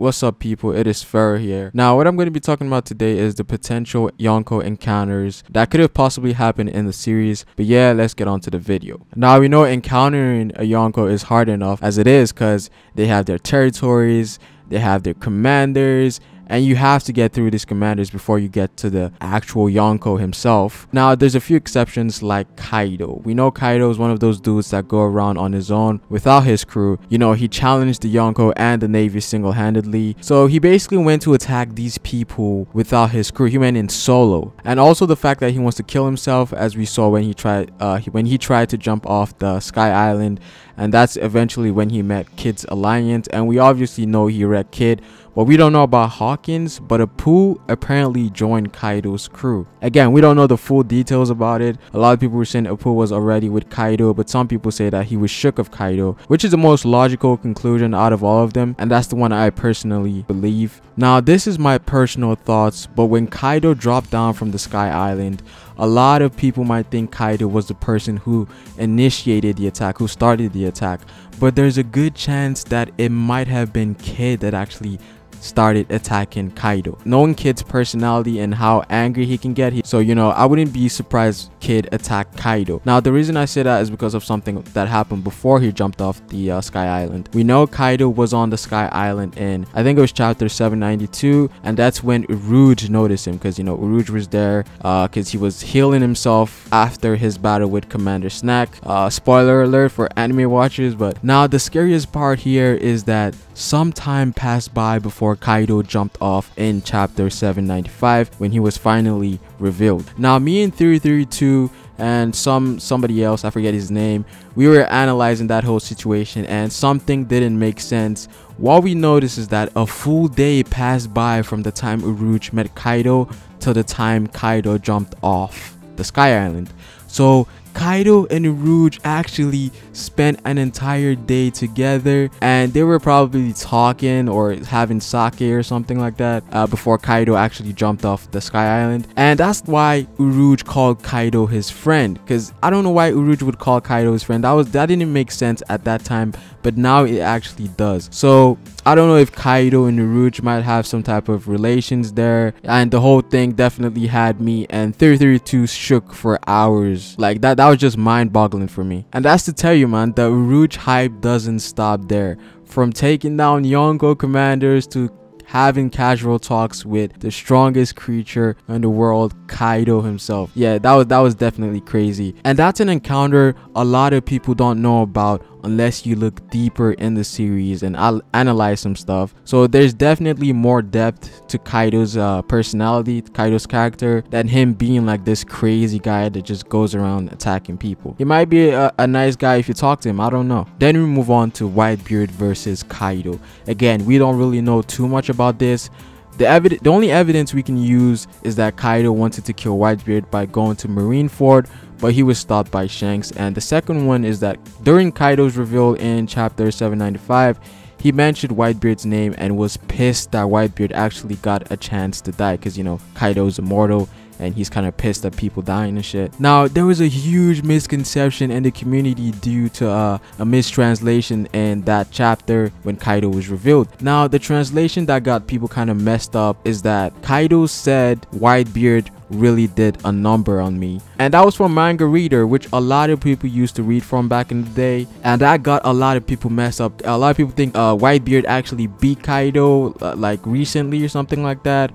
What's up, people? It is Fer here. Now, what I'm going to be talking about today is the potential Yonko encounters that could have possibly happened in the series. But yeah, let's get on to the video. Now, we know encountering a Yonko is hard enough as it is because they have their territories, they have their commanders, and you have to get through these commanders before you get to the actual Yonko himself. Now, there's a few exceptions like Kaido. We know Kaido is one of those dudes that go around on his own without his crew. You know, he challenged the Yonko and the Navy single-handedly. So he basically went to attack these people without his crew. He went in solo. And also the fact that he wants to kill himself, as we saw when he tried to jump off the Sky Island. And that's eventually when he met Kid's alliance. And we obviously know he wrecked Kid. But we don't know about Hawkins, but Apu apparently joined Kaido's crew. Again, we don't know the full details about it. A lot of people were saying Apu was already with Kaido, but some people say that he was shook of Kaido, which is the most logical conclusion out of all of them, and that's the one I personally believe. Now, this is my personal thoughts, but when Kaido dropped down from the Sky Island, a lot of people might think Kaido was the person who initiated the attack, who started the attack, but there's a good chance that it might have been Kid that actually started attacking Kaido. Knowing Kid's personality and how angry he can get, so you know, I wouldn't be surprised Kid attacked Kaido. Now, the reason I say that is because of something that happened before he jumped off the Sky Island. We know Kaido was on the Sky Island in, I think it was chapter 792, and that's when Urouge noticed him, because you know, Urouge was there because he was healing himself after his battle with Commander Snack. Spoiler alert for anime watchers. But now the scariest part here is that some time passed by before Kaido jumped off in chapter 795 when he was finally revealed. Now, me and Theory32 and somebody else, I forget his name, we were analyzing that whole situation and something didn't make sense. What we noticed is that a full day passed by from the time Urouge met Kaido to the time Kaido jumped off the Sky Island. So Kaido and Urouge actually spent an entire day together, and they were probably talking or having sake or something like that before Kaido actually jumped off the Sky Island. And that's why Urouge called Kaido his friend, because I don't know why Urouge would call Kaido his friend. That didn't make sense at that time, but now it actually does. So I don't know if Kaido and Urouge might have some type of relations there, and the whole thing definitely had me and 332 shook for hours. Like that was just mind-boggling for me. And that's to tell you, man, the Urouge hype doesn't stop there. From taking down Yonko commanders to having casual talks with the strongest creature in the world, Kaido himself. Yeah, that was definitely crazy. And that's an encounter a lot of people don't know about unless you look deeper in the series and I'll analyze some stuff. So there's definitely more depth to Kaido's personality, Kaido's character, than him being like this crazy guy that just goes around attacking people. He might be a nice guy if you talk to him, I don't know. Then we move on to Whitebeard versus Kaido. Again, we don't really know too much about this. The only evidence we can use is that Kaido wanted to kill Whitebeard by going to Marineford, but he was stopped by Shanks. And the second one is that during Kaido's reveal in chapter 795, he mentioned Whitebeard's name and was pissed that Whitebeard actually got a chance to die, because you know, Kaido's immortal and he's kind of pissed at people dying and shit. Now, there was a huge misconception in the community due to a mistranslation in that chapter when Kaido was revealed. Now, the translation that got people kind of messed up is that Kaido said Whitebeard really did a number on me, and that was from Manga Reader, which a lot of people used to read from back in the day, and that got a lot of people messed up. A lot of people think Whitebeard actually beat Kaido like recently or something like that.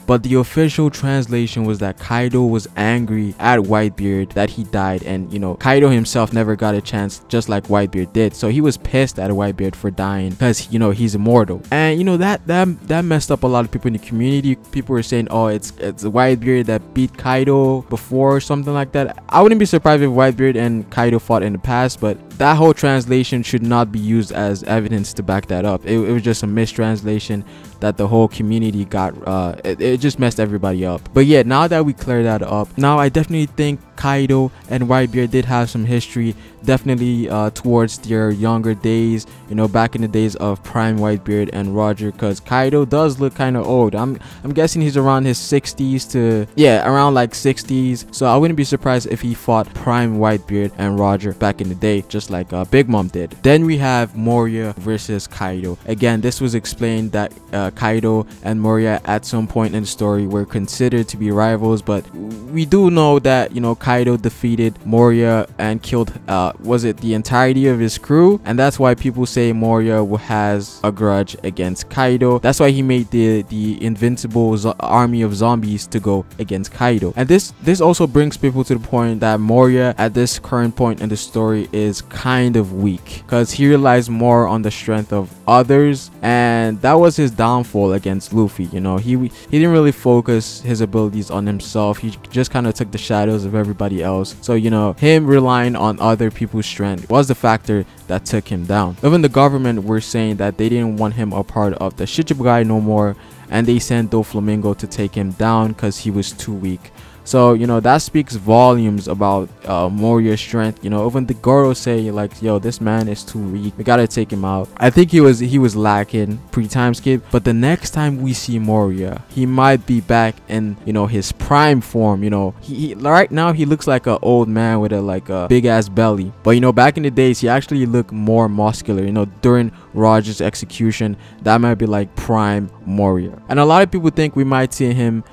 But the official translation was that Kaido was angry at Whitebeard that he died, and you know, Kaido himself never got a chance just like Whitebeard did. So he was pissed at Whitebeard for dying because you know, he's immortal. And you know, that messed up a lot of people in the community. People were saying, oh, it's Whitebeard that beat Kaido before or something like that. I wouldn't be surprised if Whitebeard and Kaido fought in the past, but that whole translation should not be used as evidence to back that up. It was just a mistranslation that the whole community got. It just messed everybody up. But yeah, now that we clear that up, now I definitely think Kaido and Whitebeard did have some history, definitely towards their younger days, you know, back in the days of prime Whitebeard and Roger, because Kaido does look kind of old. I'm guessing he's around his 60s to, yeah, around like 60s. So I wouldn't be surprised if he fought prime Whitebeard and Roger back in the day, just just like Big Mom did. Then we have Moria versus Kaido. Again, this was explained that Kaido and Moria at some point in the story were considered to be rivals, but we do know that, you know, Kaido defeated Moria and killed was it the entirety of his crew, and that's why people say Moria has a grudge against Kaido. That's why he made the invincible army of zombies to go against Kaido. And this also brings people to the point that Moria at this current point in the story is kind of weak, because he relies more on the strength of others, and that was his downfall against Luffy. You know, he didn't really focus his abilities on himself. He just kind of took the shadows of everybody else. So, you know, him relying on other people's strength was the factor that took him down. Even the government were saying that they didn't want him a part of the Shichibukai no more, and they sent Doflamingo to take him down because he was too weak. So, you know, that speaks volumes about Moria's strength. You know, even the Goro say like, yo, this man is too weak, we gotta take him out. I think he was lacking pre-time skip, but the next time we see Moria, he might be back in, you know, his prime form. You know, he right now he looks like an old man with a big ass belly, but you know, back in the days he actually looked more muscular. You know, during Roger's execution, that might be like prime Moria. And a lot of people think we might see him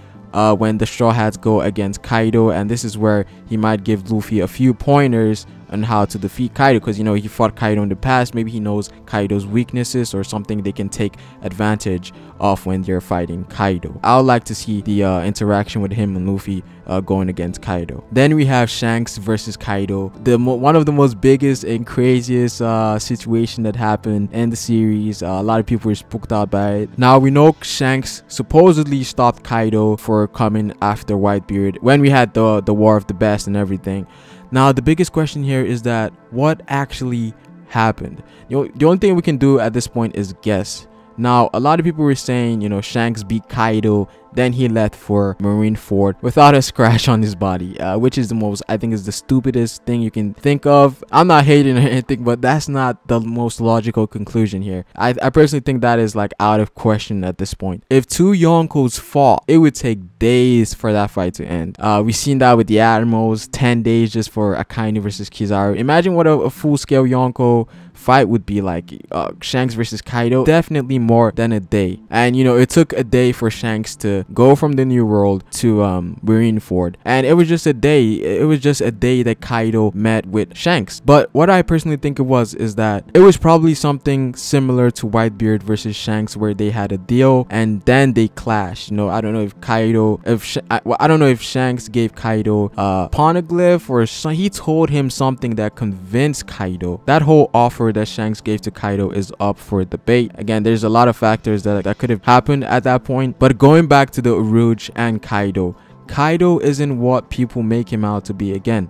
when the Straw Hats go against Kaido, and this is where he might give Luffy a few pointers on how to defeat Kaido, because, you know, he fought Kaido in the past. Maybe he knows Kaido's weaknesses or something they can take advantage of when they're fighting Kaido. I would like to see the interaction with him and Luffy going against Kaido. Then we have Shanks versus Kaido, one of the most biggest and craziest situation that happened in the series. A lot of people were spooked out by it. Now we know Shanks supposedly stopped Kaido for coming after Whitebeard when we had the War of the Best and everything. Now the biggest question here is that what actually happened? You know, the only thing we can do at this point is guess. Now a lot of people were saying, you know, Shanks beat Kaido, then he left for Marineford without a scratch on his body, which is I think is the stupidest thing you can think of. I'm not hating or anything, but that's not the most logical conclusion here. I personally think that is like out of question at this point. If two Yonkos fought, it would take days for that fight to end. We've seen that with the Admirals, 10 days just for Akainu versus Kizaru. Imagine what a full-scale Yonko fight would be like. Shanks versus Kaido, definitely more than a day. And, you know, it took a day for Shanks to go from the New World to Marineford, and it was just a day. It was just a day that Kaido met with Shanks. But what I personally think it was is that it was probably something similar to Whitebeard versus Shanks, where they had a deal and then they clashed. You know, I don't know if I don't know if Shanks gave Kaido a poneglyph, or he told him something that convinced Kaido. That whole offer that Shanks gave to Kaido is up for debate. Again, there's a lot of factors that could have happened at that point. But going back to the Uruge and Kaido isn't what people make him out to be. Again,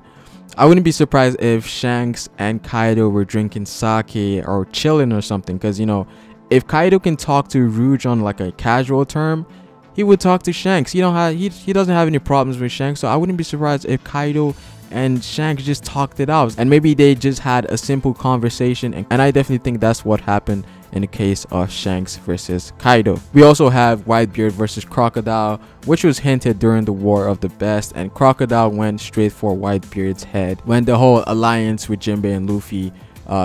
I wouldn't be surprised if Shanks and Kaido were drinking sake or chilling or something, because, you know, if Kaido can talk to Uruge on like a casual term, he would talk to Shanks. He doesn't have any problems with Shanks, so I wouldn't be surprised if Kaido and Shanks just talked it out, and maybe they just had a simple conversation. And I definitely think that's what happened in the case of Shanks versus Kaido. We also have Whitebeard versus Crocodile, which was hinted during the War of the Best, and Crocodile went straight for Whitebeard's head when the whole alliance with Jinbei and Luffy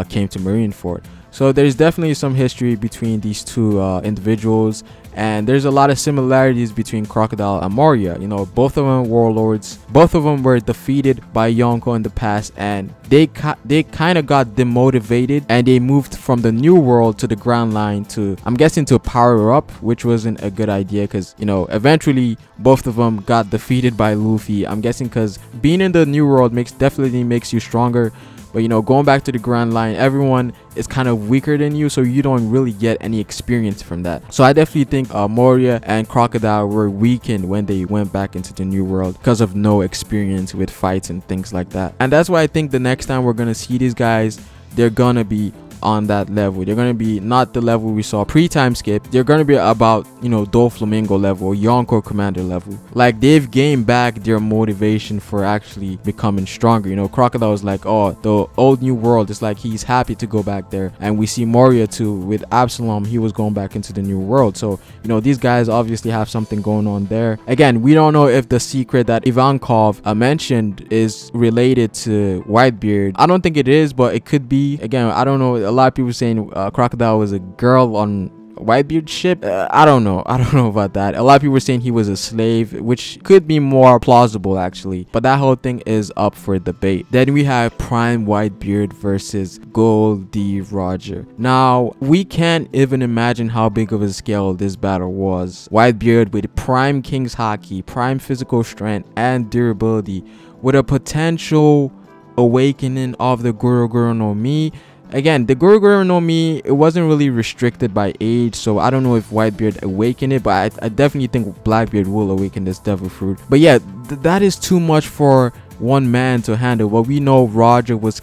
came to Marineford. So there's definitely some history between these two individuals, and there's a lot of similarities between Crocodile and Moria. You know, both of them warlords, both of them were defeated by Yonko in the past, and they kind of got demotivated, and they moved from the New World to the Grand Line to, I'm guessing, to power up, which wasn't a good idea, because, you know, eventually both of them got defeated by Luffy. I'm guessing because being in the New World definitely makes you stronger. But, you know, going back to the Grand Line, everyone is kind of weaker than you, so you don't really get any experience from that. So I definitely think Moria and Crocodile were weakened when they went back into the New World because of no experience with fights and things like that. And that's why I think the next time we're gonna see these guys, they're gonna be on that level. They're gonna be not the level we saw pre-time skip. They're gonna be about, you know, Doflamingo level, Yonko Commander level. Like, they've gained back their motivation for actually becoming stronger. You know, Crocodile was like, oh, the old new world. It's like he's happy to go back there. And we see Moria too with Absalom. He was going back into the new world. So, you know, these guys obviously have something going on there. Again, we don't know if the secret that Ivankov mentioned is related to Whitebeard. I don't think it is, but it could be. Again, I don't know. A lot of people saying Crocodile was a girl on Whitebeard ship. I don't know about that. A lot of people were saying he was a slave, which could be more plausible actually, but that whole thing is up for debate. Then we have Prime Whitebeard versus Goldie Roger. Now, we can't even imagine how big of a scale this battle was. Whitebeard with prime King's Haki, prime physical strength and durability, with a potential awakening of the Goro no Mi. Again, the Goro no Mi, it wasn't really restricted by age, so I don't know if Whitebeard awakened it, but I definitely think Blackbeard will awaken this devil fruit. But yeah, that is too much for one man to handle. But we know Roger was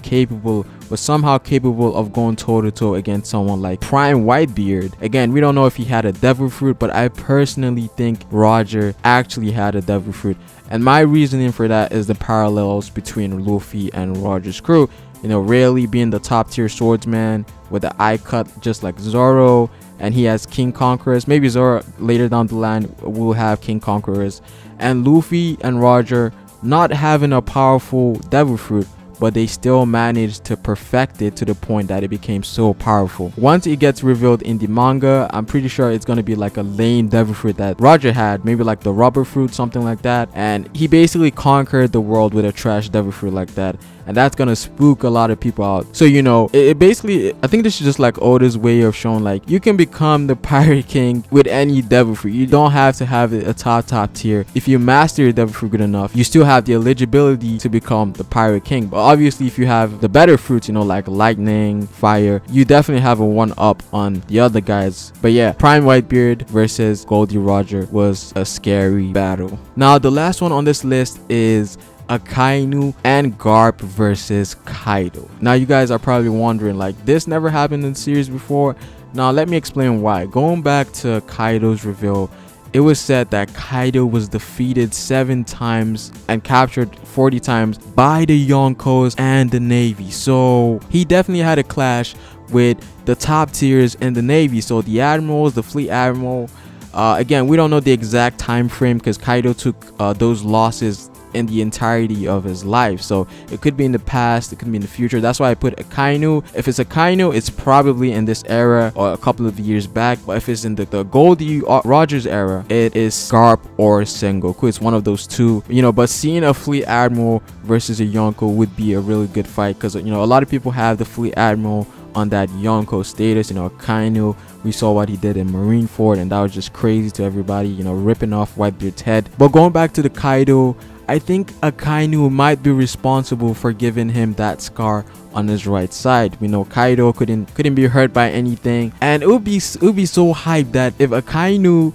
somehow capable of going toe-to-toe against someone like Prime Whitebeard. Again, we don't know if he had a devil fruit, but I personally think Roger actually had a devil fruit. And my reasoning for that is the parallels between Luffy and Roger's crew. You know, Rayleigh being the top tier swordsman with the eye cut just like Zoro, and he has King Conquerors. Maybe Zoro later down the line will have King Conquerors. And Luffy and Roger not having a powerful devil fruit, but they still managed to perfect it to the point that it became so powerful. Once it gets revealed in the manga, I'm pretty sure it's going to be like a lame devil fruit that Roger had, maybe like the rubber fruit, something like that. And he basically conquered the world with a trash devil fruit like that. And that's gonna spook a lot of people out. So, you know, it basically, I think this is just like Oda's way of showing like you can become the pirate king with any devil fruit. You don't have to have a top tier. If you master your devil fruit good enough, you still have the eligibility to become the pirate king. But obviously, if you have the better fruits, you know, like lightning, fire, you definitely have a one up on the other guys. But yeah, Prime Whitebeard versus Goldie Roger was a scary battle. Now, the last one on this list is Akainu and Garp versus Kaido. Now, you guys are probably wondering, like, this never happened in the series before. Now, let me explain why. Going back to Kaido's reveal, it was said that Kaido was defeated 7 times and captured 40 times by the Yonkos and the Navy. So he definitely had a clash with the top tiers in the Navy. So the admirals, the fleet admiral. Again, we don't know the exact time frame because Kaido took those losses in the entirety of his life, so it could be in the past, it could be in the future. That's why I put Akainu. If it's Akainu, it's probably in this era or a couple of years back, but if it's in the Goldie Rogers era, it is Garp or Sengoku. It's one of those two, you know. But seeing a fleet admiral versus a Yonko would be a really good fight because, you know, a lot of people have the fleet admiral on that Yonko status. You know, Akainu, we saw what he did in Marineford, and that was just crazy to everybody, you know, ripping off Whitebeard's head. But going back to the Kaido, I think Akainu might be responsible for giving him that scar on his right side. We know Kaido couldn't be hurt by anything, and it would be so hyped that if Akainu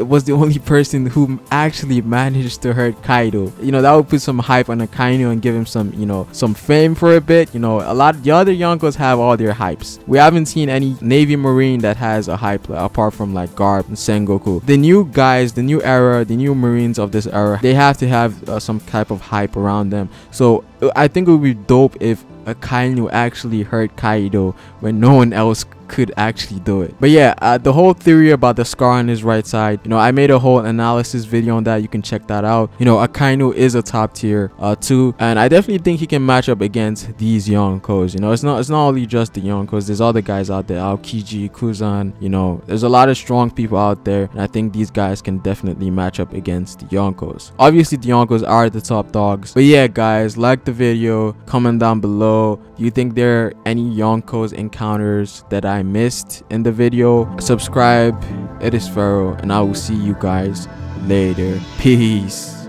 was the only person who actually managed to hurt Kaido, you know, that would put some hype on Akainu and give him some, you know, some fame for a bit. You know, a lot of the other Yonkos have all their hypes. We haven't seen any Navy Marine that has a hype apart from like Garp and Sengoku. The new guys, the new era, the new Marines of this era, they have to have some type of hype around them. So I think it would be dope if Akainu actually hurt Kaido when no one else could actually do it. But yeah, the whole theory about the scar on his right side, you know, I made a whole analysis video on that. You can check that out. You know, Akainu is a top tier too, and I definitely think he can match up against these Yonkos. You know, it's not only just the Yonkos. There's other guys out there, Aokiji, Kuzan. You know, there's a lot of strong people out there, and I think these guys can definitely match up against the Yonkos. Obviously, the Yonkos are the top dogs. But yeah, guys, like the video, comment down below. Do you think there are any Yonkos encounters that I missed in the video? Subscribe. It is Pharaoh, and I will see you guys later. Peace.